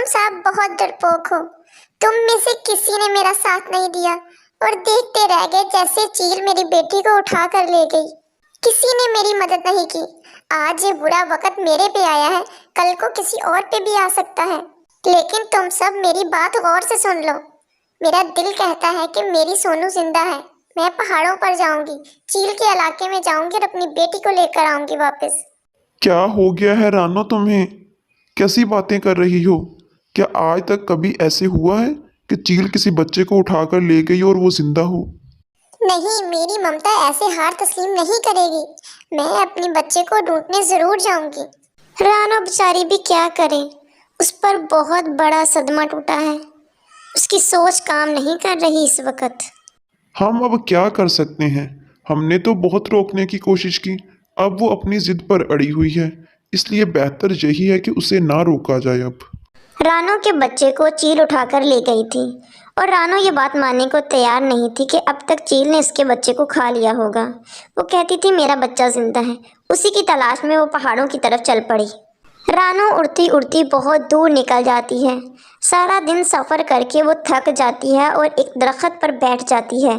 तुम सब बहुत डरपोक हो। तुम में से किसी ने मेरा साथ नहीं दिया और देखते रह गए जैसे चील मेरी बेटी को उठा कर ले गई। किसी ने मेरी मदद नहीं की। आज ये बुरा वक्त मेरे पे आया है, कल को किसी और पे भी आ सकता है। लेकिन तुम सब मेरी बात गौर से सुन लो। मेरा दिल कहता है कि मेरी सोनू जिंदा है। मैं पहाड़ों पर जाऊंगी, चील के इलाके में जाऊंगी और अपनी बेटी को लेकर आऊंगी वापस। क्या हो गया है रानो तुम्हें? कैसी बातें कर रही हो? क्या आज तक कभी ऐसे हुआ है कि चील किसी बच्चे को उठाकर ले गई और वो जिंदा हो? नहीं, मेरी ममता ऐसे हार तस्लीम नहीं करेगी। मैं अपने बच्चे को ढूंढने जरूर जाऊंगी। रानो बेचारी भी क्या करे, उस पर बहुत बड़ा सदमा टूटा है। उसकी सोच काम नहीं कर रही इस वक्त। हम अब क्या कर सकते हैं? हमने तो बहुत रोकने की कोशिश की, अब वो अपनी जिद पर अड़ी हुई है, इसलिए बेहतर यही है कि उसे ना रोका जाए। अब रानो के बच्चे को चील उठाकर ले गई थी और रानो ये बात मानने को तैयार नहीं थी कि अब तक चील ने उसके बच्चे को खा लिया होगा। वो कहती थी मेरा बच्चा जिंदा है। उसी की तलाश में वो पहाड़ों की तरफ चल पड़ी। रानो उड़ती उड़ती बहुत दूर निकल जाती है। सारा दिन सफ़र करके वो थक जाती है और एक दरख्त पर बैठ जाती है।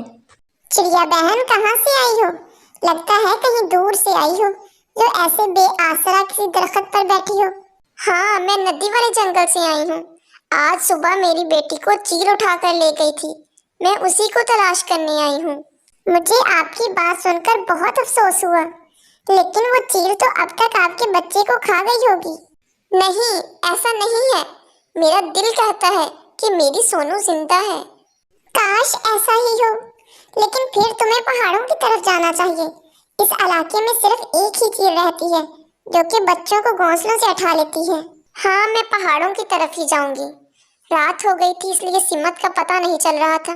चिड़िया बहन, कहाँ से आई हो? लगता है कहीं दूर से आई हो, जो ऐसे बेआसरा किसी दरख्त पर बैठी हो। हाँ, मैं नदी वाले जंगल से आई हूँ। आज सुबह मेरी बेटी को चील उठाकर ले गई थी। मैं उसी को तलाश करने आई हूँ। मुझे आपकी बात सुनकर बहुत अफसोस हुआ, लेकिन वो चील तो अब तक आपके बच्चे को खा गई होगी। नहीं, ऐसा नहीं है। मेरा दिल कहता है कि मेरी सोनू जिंदा है। काश ऐसा ही हो, लेकिन फिर तुम्हें पहाड़ों की तरफ जाना चाहिए। इस इलाके में सिर्फ एक ही चील रहती है, जो कि बच्चों को घोंसलों से उठा लेती है। हाँ, मैं पहाड़ों की तरफ ही जाऊंगी। रात हो गई थी, इसलिए सिमत का पता नहीं चल रहा था,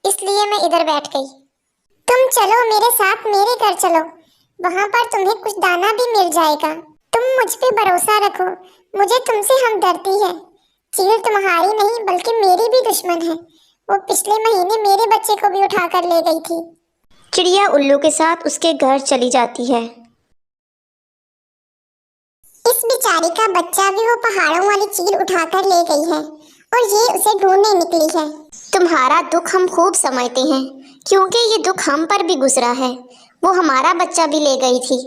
इसलिए मैं इधर बैठ गई। तुम चलो मेरे साथ, मेरे घर चलो। वहाँ पर तुम्हें कुछ दाना भी मिल जाएगा। तुम मुझ पे भरोसा रखो, मुझे तुमसे हमदर्दी है। चील तुम्हारी नहीं बल्कि मेरी भी दुश्मन है। वो पिछले महीने मेरे बच्चे को भी उठाकर ले गई थी। चिड़िया उल्लू के साथ उसके घर चली जाती है। इस बेचारी का बच्चा भी वो पहाड़ों वाली चील उठाकर ले गई है और ये उसे ढूंढने निकली है। तुम्हारा दुख हम खूब समझते हैं, क्योंकि ये दुख हम पर भी गुजरा है। वो हमारा बच्चा भी ले गई थी,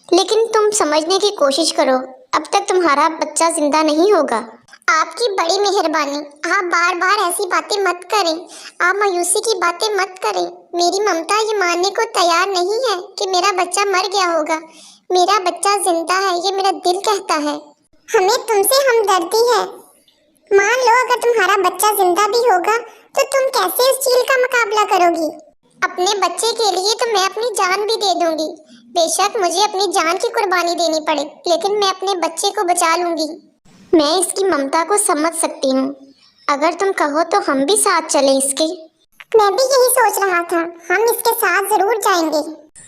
लेकिन तुम समझने की कोशिश करो, अब तक तुम्हारा बच्चा जिंदा नहीं होगा। आपकी बड़ी मेहरबानी। आप बार बार ऐसी बातें मत करें। आप मायूसी की बातें मत करें। मेरी ममता ये मानने को तैयार नहीं है कि मेरा बच्चा मर गया होगा। मेरा बच्चा जिंदा है, ये मेरा दिल कहता है। हमें तुमसे हमदर्दी है। मान लो अगर तुम्हारा बच्चा जिंदा भी होगा तो तुम कैसे इस चील का मुकाबला करोगी? अपने बच्चे के लिए तो मैं अपनी जान भी दे दूंगी। बेशक मुझे अपनी जान की कुर्बानी देनी पड़े, लेकिन मैं अपने बच्चे को बचा लूंगी। मैं इसकी ममता को समझ सकती हूँ। अगर तुम कहो तो हम भी साथ चलें इसके। मैं भी यही सोच रहा था, हम इसके साथ जरूर जाएंगे।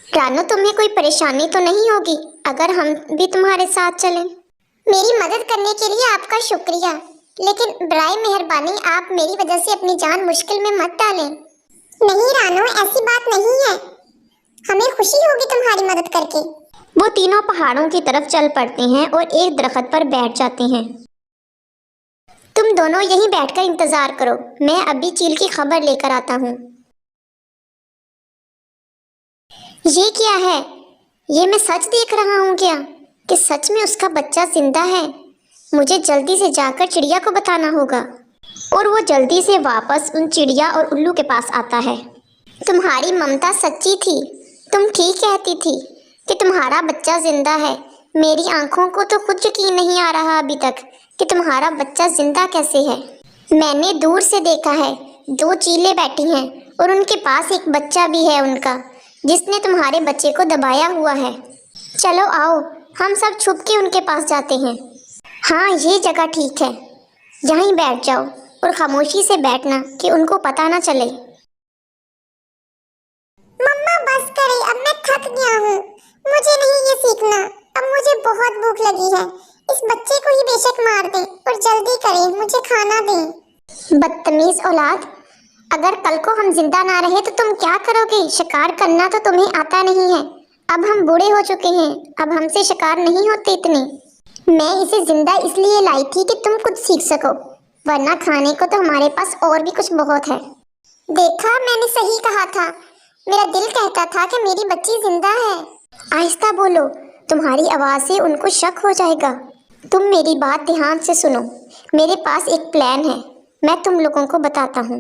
रानो, तुम्हें कोई परेशानी तो नहीं होगी अगर हम भी तुम्हारे साथ चलें? मेरी मदद करने के लिए आपका शुक्रिया, लेकिन बराए मेहरबानी आप मेरी वजह से अपनी जान मुश्किल में मत डालें। नहीं रानो, ऐसी बात नहीं है। हमें खुशी होगी तुम्हारी मदद करके। वो तीनों पहाड़ों की तरफ चल पड़ते हैं और एक दरख्त पर बैठ जाते हैं। तुम दोनों यहीं बैठकर इंतजार करो, मैं अभी चील की खबर लेकर आता हूँ। ये क्या है? ये मैं सच देख रहा हूँ क्या कि सच में उसका बच्चा जिंदा है? मुझे जल्दी से जाकर चिड़िया को बताना होगा। और वो जल्दी से वापस उन चिड़िया और उल्लू के पास आता है। तुम्हारी ममता सच्ची थी। तुम ठीक कहती थी कि तुम्हारा बच्चा जिंदा है। मेरी आंखों को तो खुद यकीन नहीं आ रहा अभी तक कि तुम्हारा बच्चा जिंदा कैसे है। मैंने दूर से देखा है, 2 चीलें बैठी हैं और उनके पास एक बच्चा भी है उनका, जिसने तुम्हारे बच्चे को दबाया हुआ है। चलो आओ, हम सब छुप के उनके पास जाते हैं। हाँ, ये जगह ठीक है, यहीं बैठ जाओ और खामोशी से बैठना कि उनको पता ना चले। मम्मा बस करें, अब मैं थक गया हूँ। मुझे नहीं ये सीखना, अब मुझे बहुत भूख लगी है। इस बच्चे को ही बेशक मार दें और जल्दी करें, मुझे खाना दें। बदतमीज औलाद, अगर कल को हम जिंदा ना रहे तो तुम क्या करोगे? शिकार करना तो तुम्हें आता नहीं है। अब हम बूढ़े हो चुके हैं, अब हमसे शिकार नहीं होते इतने। मैं इसे जिंदा इसलिए लाई थी कि तुम कुछ सीख सको। ورنہ کھانے کو تو ہمارے پاس اور بھی کچھ بہت ہے۔ دیکھا، میں نے صحیح کہا تھا، میرا دل کہتا تھا کہ میری بچی زندہ ہے۔ آہستہ بولو، تمہاری آواز سے ان کو شک ہو جائے گا۔ تم میری بات دھیان سے سنو، میرے پاس ایک پلان ہے، میں تم لوگوں کو بتاتا ہوں۔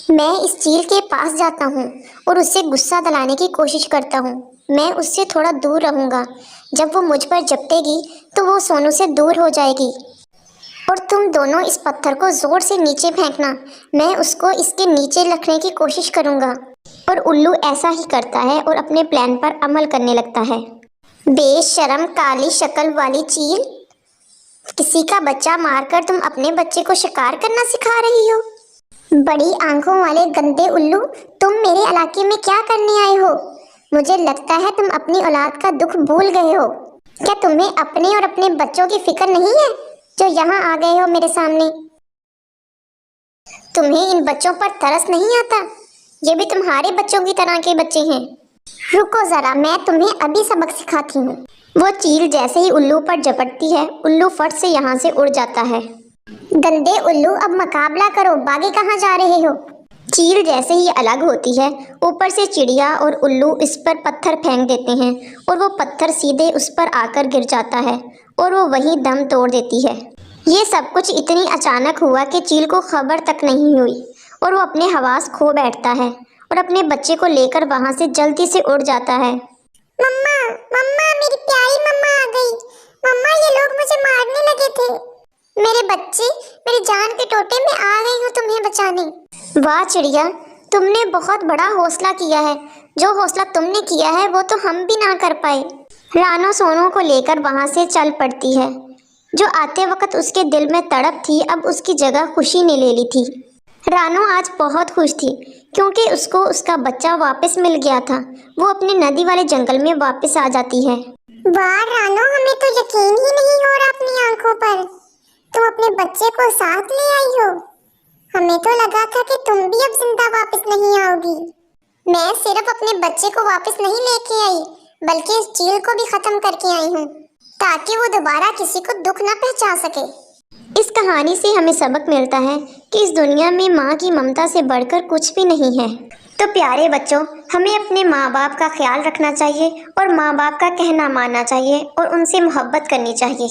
میں اس چیل کے پاس جاتا ہوں اور اس سے غصہ دلانے کی کوشش کرتا ہوں۔ میں اس سے تھوڑا دور رہوں گا، جب وہ مجھ پر جپٹے گی تو وہ سونو سے دور ہو جائے گی، اور تم دونوں اس پتھر کو زور سے نیچے پھینکنا۔ میں اس کو اس کے نیچے رکھنے کی کوشش کروں گا، اور الو ایسا ہی کرتا ہے اور اپنے پلان پر عمل کرنے لگتا ہے۔ بے شرم کالی شکل والی چیل، کسی کا بچہ مار کر تم اپنے بچے کو شکار کرنا سکھا رہی ہو؟ بڑی آنکھوں والے گندے الو، تم میرے علاقے میں کیا کرنے آئے ہو؟ مجھے لگتا ہے تم اپنی اولاد کا دکھ بھول گئے ہو۔ کیا تمہیں اپنے اور اپنے بچوں کی فکر نہیں ہے جو یہاں آ گئے ہو میرے سامنے؟ تمہیں ان بچوں پر ترس نہیں آتا؟ یہ بھی تمہارے بچوں کی طرح کے بچے ہیں۔ رکو ذرا، میں تمہیں ابھی سبق سکھاتی ہوں۔ وہ چیل جیسے ہی الو پر جپٹتی ہے، الو فٹ سے یہاں سے اڑ جاتا ہے۔ گندے الو، اب مقابلہ کرو، باگے کہاں جا رہے ہو؟ چیل جیسے ہی الگ ہوتی ہے، اوپر سے چڑیا اور الو اس پر پتھر پھینک دیتے ہیں، اور وہ پتھر سیدھے اس پر آ کر گر جاتا ہے اور وہ وہیں دم توڑ دیتی ہے۔ یہ سب کچھ اتنی اچانک ہوا کہ چیل کو خبر تک نہیں ہوئی، اور وہ اپنے حواس کھو بیٹھتا ہے اور اپنے بچے کو لے کر وہاں سے جلدی سے اڑ جاتا ہے۔ مما، مما، میری پیاری مما آ گئی۔ مما، یہ لوگ مجھے مارنے لگے تھے۔ میرے بچے، میری جان کے ٹوٹے، میں آ گئی ہوں تمہیں بچانے۔ واہ چڑیا، تم نے بہت بڑا حوصلہ کیا ہے۔ جو حوصلہ تم نے کیا ہے وہ تو ہم بھی نہ کر پائے۔ رانو سونو کو لے کر وہاں سے چل پڑتی ہے۔ جو آتے وقت اس کے دل میں تڑپ تھی، اب اس کی جگہ خوشی نے لے لی تھی۔ رانو آج بہت خوش تھی کیونکہ اس کو اس کا بچہ واپس مل گیا تھا۔ وہ اپنے ندی والے جنگل میں واپس آ جاتی ہے۔ واہ رانو، ہمیں تو یقین ہی نہیں ہو رہا اپنی آنکھوں پر، تم اپنے بچے کو ساتھ لے آئی ہو۔ ہمیں تو لگا تھا کہ تم بھی اب زندہ واپس نہیں آؤ گی۔ میں صرف اپنے بچے کو واپس نہیں لے کے آئی، بلکہ اس چیل کو بھی ختم کر کے آئی ہوں، تاکہ وہ دوبارہ کسی کو دکھ نہ پہنچا سکے۔ اس کہانی سے ہمیں سبق ملتا ہے کہ اس دنیا میں ماں کی ممتا سے بڑھ کر کچھ بھی نہیں ہے۔ تو پیارے بچوں، ہمیں اپنے ماں باپ کا خیال رکھنا چاہیے اور ماں باپ کا کہنا ماننا چاہیے اور ان سے محبت کرنی چاہیے۔